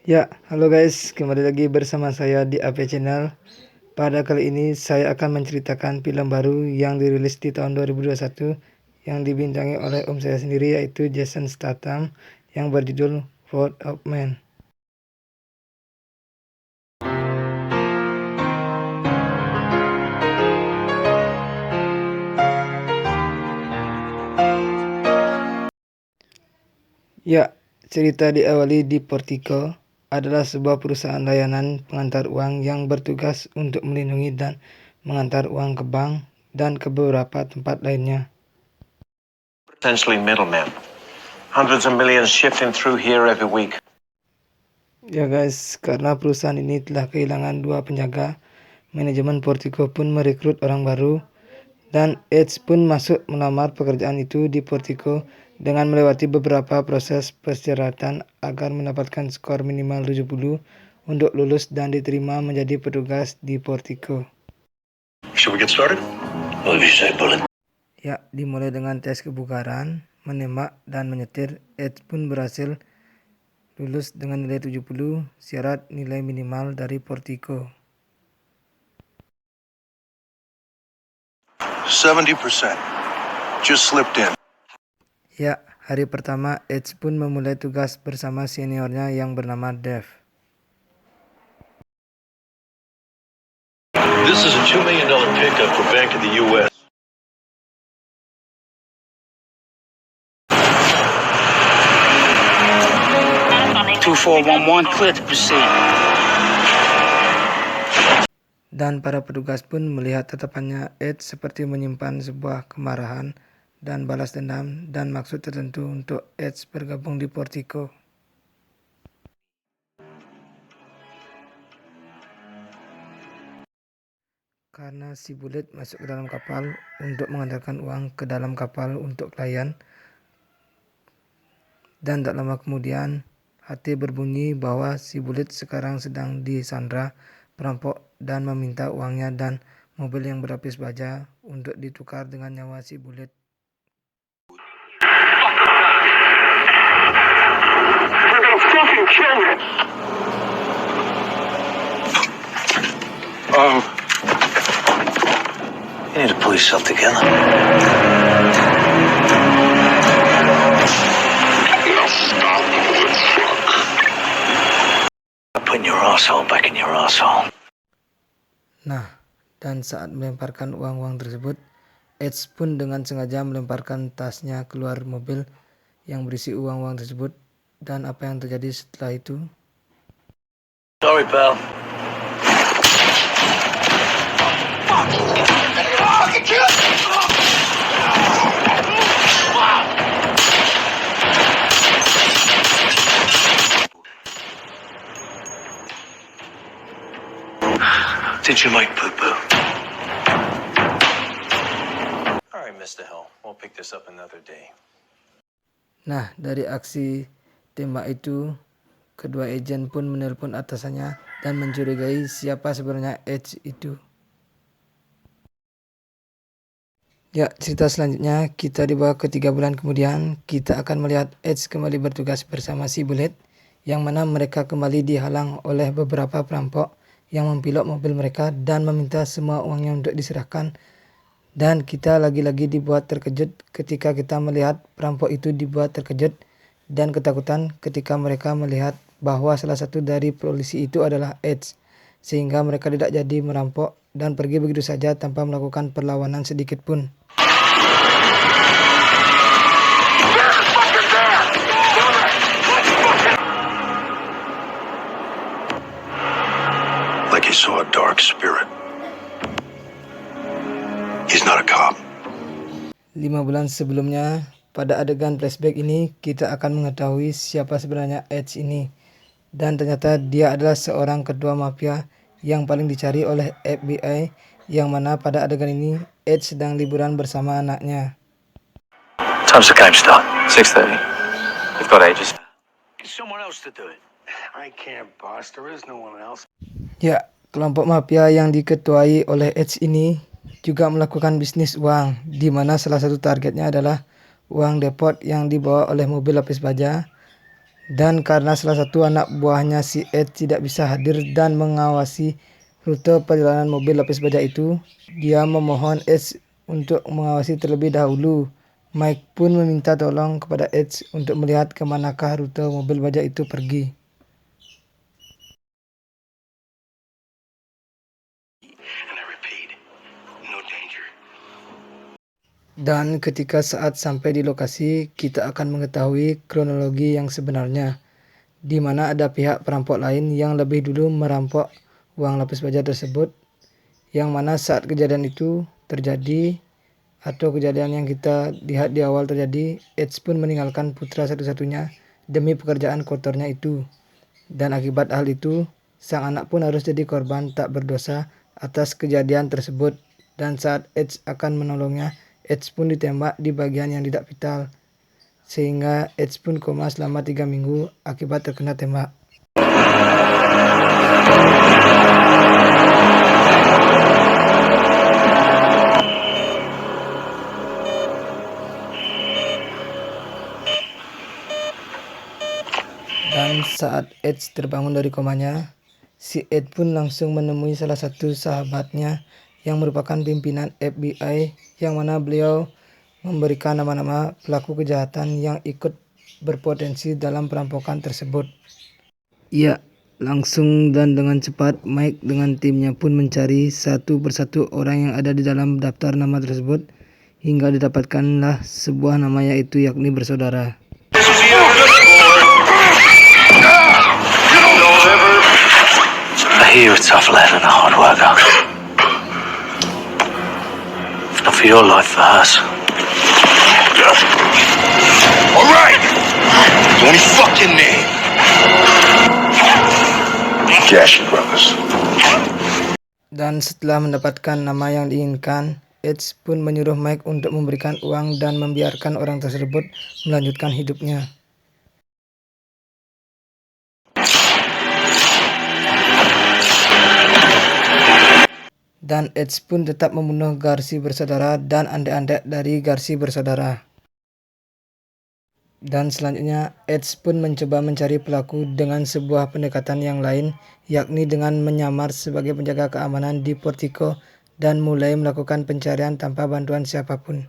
Ya, halo guys, kembali lagi bersama saya di AP Channel. Pada kali ini saya akan menceritakan film baru yang dirilis di tahun 2021 yang dibintangi oleh om saya sendiri yaitu Jason Statham yang berjudul Fourth of Man. Ya, cerita diawali di Portico adalah sebuah perusahaan layanan pengantar uang yang bertugas untuk melindungi dan mengantar uang ke bank dan ke beberapa tempat lainnya. Potentially middlemen. Hundreds of millions shifting through here every week. Ya guys, karena perusahaan ini telah kehilangan dua penjaga, manajemen Portico pun merekrut orang baru dan Edge pun masuk melamar pekerjaan itu di Portico dengan melewati beberapa proses persyaratan agar mendapatkan skor minimal 70 untuk lulus dan diterima menjadi petugas di Portico. Should we get started? Well, if you say, Bullet. Ya, dimulai dengan tes kebugaran, menembak dan menyetir. Edge pun berhasil lulus dengan nilai 70, syarat nilai minimal dari Portico. 70%. Just slipped in. Ya, hari pertama Edge pun memulai tugas bersama seniornya yang bernama Dave. This is a $2 million pickup for Bank of the U.S. Clear to proceed. Dan para petugas pun melihat tatapannya Edge seperti menyimpan sebuah kemarahan dan balas dendam dan maksud tertentu untuk Edge bergabung di Portico. Karena si Bullet masuk ke dalam kapal untuk mengantarkan uang ke dalam kapal untuk klien. Dan tak lama kemudian, hati berbunyi bahwa si Bullet sekarang sedang disandra perampok dan meminta uangnya dan mobil yang berlapis baja untuk ditukar dengan nyawa si Bullet. You need to pull yourself together. Putting your asshole back in your asshole. Nah, dan saat melemparkan uang-uang tersebut, Edge pun dengan sengaja melemparkan tasnya keluar mobil yang berisi uang-uang tersebut. Dan apa yang terjadi setelah itu? Sorry, pal. Did you like poo-poo? All right, Mr. Hill. We'll pick this up another day. Nah, dari aksi tembak itu, kedua agen pun menelpon atasannya dan mencurigai siapa sebenarnya Edge itu. Ya, cerita selanjutnya kita dibawa ke 3 bulan kemudian, kita akan melihat Edge kembali bertugas bersama si Bullet, yang mana mereka kembali dihalang oleh beberapa perampok yang mempilok mobil mereka dan meminta semua uangnya untuk diserahkan. Dan kita lagi-lagi dibuat terkejut ketika kita melihat perampok itu dibuat terkejut dan ketakutan ketika mereka melihat bahwa salah satu dari polisi itu adalah Edge, sehingga mereka tidak jadi merampok dan pergi begitu saja tanpa melakukan perlawanan sedikit pun. Like he saw a dark spirit. He's not a cop. 5 bulan sebelumnya, pada adegan flashback ini, kita akan mengetahui siapa sebenarnya Edge ini. Dan ternyata dia adalah seorang ketua mafia yang paling dicari oleh FBI, yang mana pada adegan ini, Edge sedang liburan bersama anaknya. Time's the game start. 6:30. You've got ages. Get someone else to do it. I can't, boss. There is no one else. Ya, kelompok mafia yang diketuai oleh Edge ini juga melakukan bisnis uang, di mana salah satu targetnya adalah uang depot yang dibawa oleh mobil lapis baja. Dan karena salah satu anak buahnya si Ed tidak bisa hadir dan mengawasi rute perjalanan mobil lapis baja itu, dia memohon Ed untuk mengawasi terlebih dahulu. Mike pun meminta tolong kepada Ed untuk melihat kemanakah rute mobil baja itu pergi. And I repeat, no danger. Dan ketika saat sampai di lokasi, kita akan mengetahui kronologi yang sebenarnya, di mana ada pihak perampok lain yang lebih dulu merampok uang lapis baja tersebut, yang mana saat kejadian itu terjadi atau kejadian yang kita lihat di awal terjadi, Edge pun meninggalkan putra satu-satunya demi pekerjaan kotornya itu. Dan akibat hal itu, sang anak pun harus jadi korban tak berdosa atas kejadian tersebut. Dan saat Edge akan menolongnya, Edge pun ditembak di bagian yang tidak vital, sehingga Edge pun koma selama 3 minggu akibat terkena tembak. Dan saat Edge terbangun dari komanya, si Ed pun langsung menemui salah satu sahabatnya yang merupakan pimpinan FBI, yang mana beliau memberikan nama-nama pelaku kejahatan yang ikut berpotensi dalam perampokan tersebut. Ya, langsung dan dengan cepat Mike dengan timnya pun mencari satu persatu orang yang ada di dalam daftar nama tersebut, hingga didapatkanlah sebuah nama, yaitu yakni bersaudara. I hear a tough lad and a hard worker. Not for your life, for us. All right. Any fucking name. Gashi Brothers. Dan setelah mendapatkan nama yang diinginkan, Edge pun menyuruh Mike untuk memberikan uang dan membiarkan orang tersebut melanjutkan hidupnya. Dan Edge pun tetap membunuh Garci bersaudara dan adik-adik dari Garci bersaudara. Dan selanjutnya, Edge pun mencoba mencari pelaku dengan sebuah pendekatan yang lain, yakni dengan menyamar sebagai penjaga keamanan di Portico dan mulai melakukan pencarian tanpa bantuan siapapun.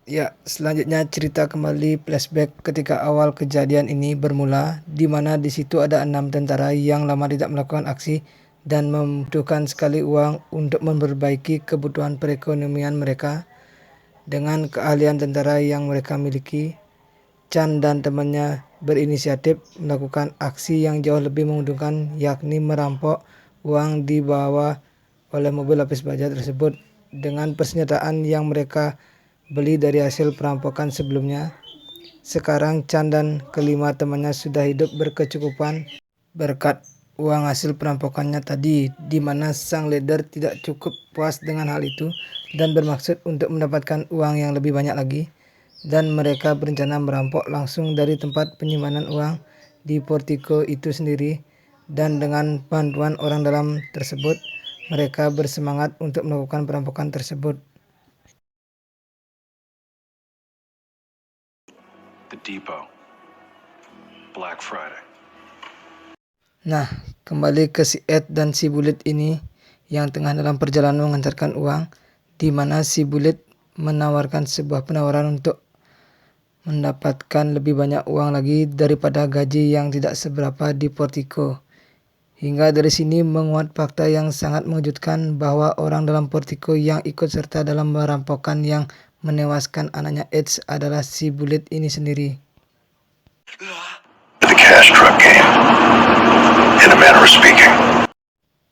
Ya, selanjutnya cerita kembali flashback ketika awal kejadian ini bermula, di mana di situ ada 6 tentara yang lama tidak melakukan aksi dan membutuhkan sekali uang untuk memperbaiki kebutuhan perekonomian mereka. Dengan keahlian tentara yang mereka miliki, Chan dan temannya berinisiatif melakukan aksi yang jauh lebih menguntungkan, yakni merampok uang dibawa oleh mobil lapis baja tersebut dengan persenjataan yang mereka beli dari hasil perampokan sebelumnya. Sekarang Chan dan kelima temannya sudah hidup berkecukupan berkat uang hasil perampokannya tadi, di mana sang leader tidak cukup puas dengan hal itu dan bermaksud untuk mendapatkan uang yang lebih banyak lagi, dan mereka berencana merampok langsung dari tempat penyimpanan uang di Portico itu sendiri. Dan dengan bantuan orang dalam tersebut, mereka bersemangat untuk melakukan perampokan tersebut. The Depot. Black Friday. Nah, kembali ke si Ed dan si Bullet ini yang tengah dalam perjalanan mengantarkan uang, di mana si Bullet menawarkan sebuah penawaran untuk mendapatkan lebih banyak uang lagi daripada gaji yang tidak seberapa di Portico. Hingga dari sini menguat fakta yang sangat mengejutkan bahwa orang dalam Portico yang ikut serta dalam perampokan yang menewaskan anaknya Edge adalah si Bullet ini sendiri. The cash truck came. In a manner of speaking.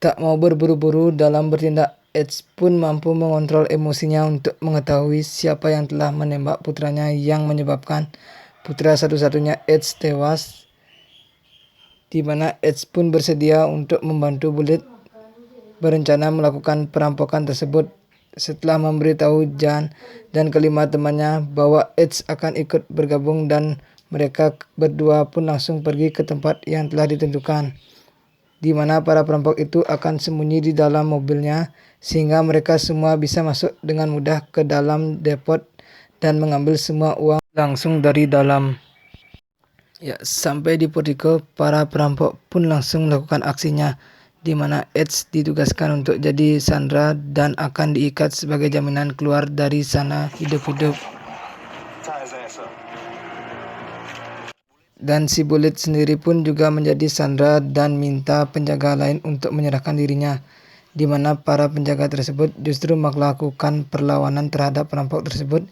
Tak mau berburu-buru dalam bertindak, Edge pun mampu mengontrol emosinya untuk mengetahui siapa yang telah menembak putranya yang menyebabkan putra satu-satunya Edge tewas, di mana Edge pun bersedia untuk membantu Bullet berencana melakukan perampokan tersebut. Setelah memberitahu Jan dan kelima temannya bahwa Edge akan ikut bergabung, dan mereka berdua pun langsung pergi ke tempat yang telah ditentukan. di mana para perampok itu akan sembunyi di dalam mobilnya sehingga mereka semua bisa masuk dengan mudah ke dalam depot dan mengambil semua uang langsung dari dalam. Ya, sampai di portiko, para perampok pun langsung melakukan aksinya, di mana Edge ditugaskan untuk jadi sandera dan akan diikat sebagai jaminan keluar dari sana hidup-hidup. Dan si Bullet sendiri pun juga menjadi sandera dan minta penjaga lain untuk menyerahkan dirinya, di mana para penjaga tersebut justru melakukan perlawanan terhadap perampok tersebut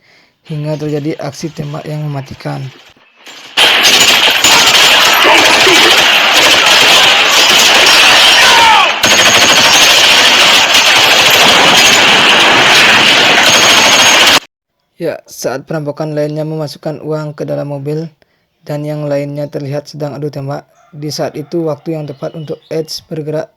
hingga terjadi aksi tembak yang mematikan. Ya, saat perampokan lainnya memasukkan uang ke dalam mobil dan yang lainnya terlihat sedang adu tembak, di saat itu waktu yang tepat untuk Edge bergerak,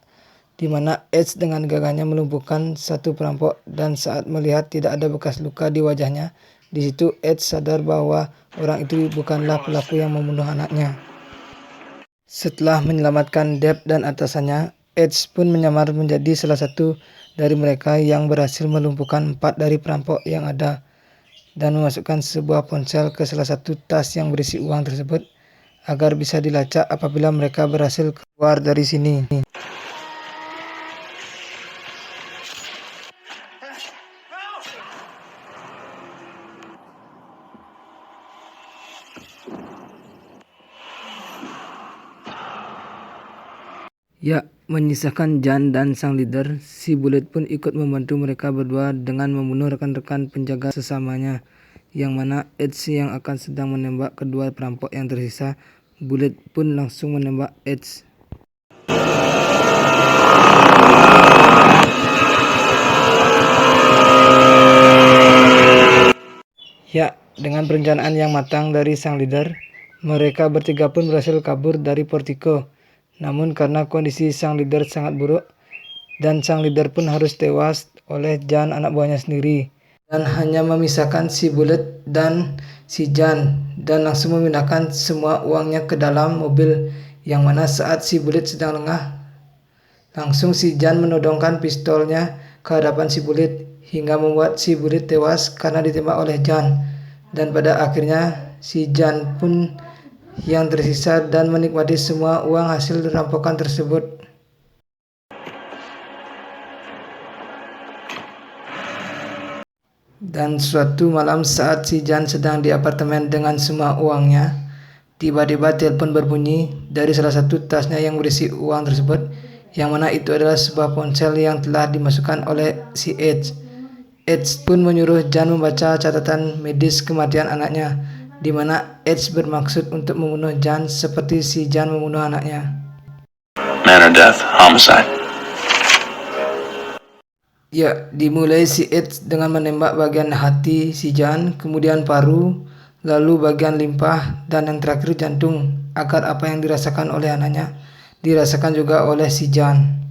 di mana Edge dengan gagahnya melumpuhkan satu perampok dan saat melihat tidak ada bekas luka di wajahnya, di situ Edge sadar bahwa orang itu bukanlah pelaku yang membunuh anaknya. Setelah menyelamatkan Deb dan atasannya, Edge pun menyamar menjadi salah satu dari mereka yang berhasil melumpuhkan 4 dari perampok yang ada dan memasukkan sebuah ponsel ke salah satu tas yang berisi uang tersebut agar bisa dilacak apabila mereka berhasil keluar dari sini. Ya, menyisakan Jan dan sang leader, si Bullet pun ikut membantu mereka berdua dengan membunuh rekan-rekan penjaga sesamanya, yang mana Edge yang akan sedang menembak kedua perampok yang tersisa. Bullet pun langsung menembak Edge. Ya, dengan perencanaan yang matang dari sang leader, mereka bertiga pun berhasil kabur dari portiko. Namun karena kondisi sang leader sangat buruk, dan sang leader pun harus tewas oleh Jan anak buahnya sendiri. Dan hanya memisahkan si Bullet dan si Jan, dan langsung memindahkan semua uangnya ke dalam mobil, yang mana saat si Bullet sedang lengah, langsung si Jan menodongkan pistolnya ke hadapan si Bullet, hingga membuat si Bullet tewas karena ditembak oleh Jan. Dan pada akhirnya si Jan pun yang tersisa dan menikmati semua uang hasil rampokan tersebut. Dan suatu malam saat si Jan sedang di apartemen dengan semua uangnya, tiba-tiba telepon berbunyi dari salah satu tasnya yang berisi uang tersebut, yang mana itu adalah sebuah ponsel yang telah dimasukkan oleh si Edge. Edge pun menyuruh Jan membaca catatan medis kematian anaknya, di mana Edge bermaksud untuk membunuh Jan seperti si Jan membunuh anaknya. Manner death, homicide. Ya, dimulai si Edge dengan menembak bagian hati si Jan, kemudian paru, lalu bagian limpah, dan yang terakhir jantung, agar apa yang dirasakan oleh anaknya dirasakan juga oleh si Jan.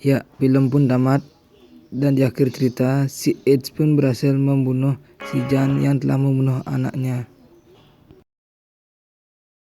Ya, film pun tamat. Dan di akhir cerita, si Edge pun berhasil membunuh si Jan yang telah membunuh anaknya.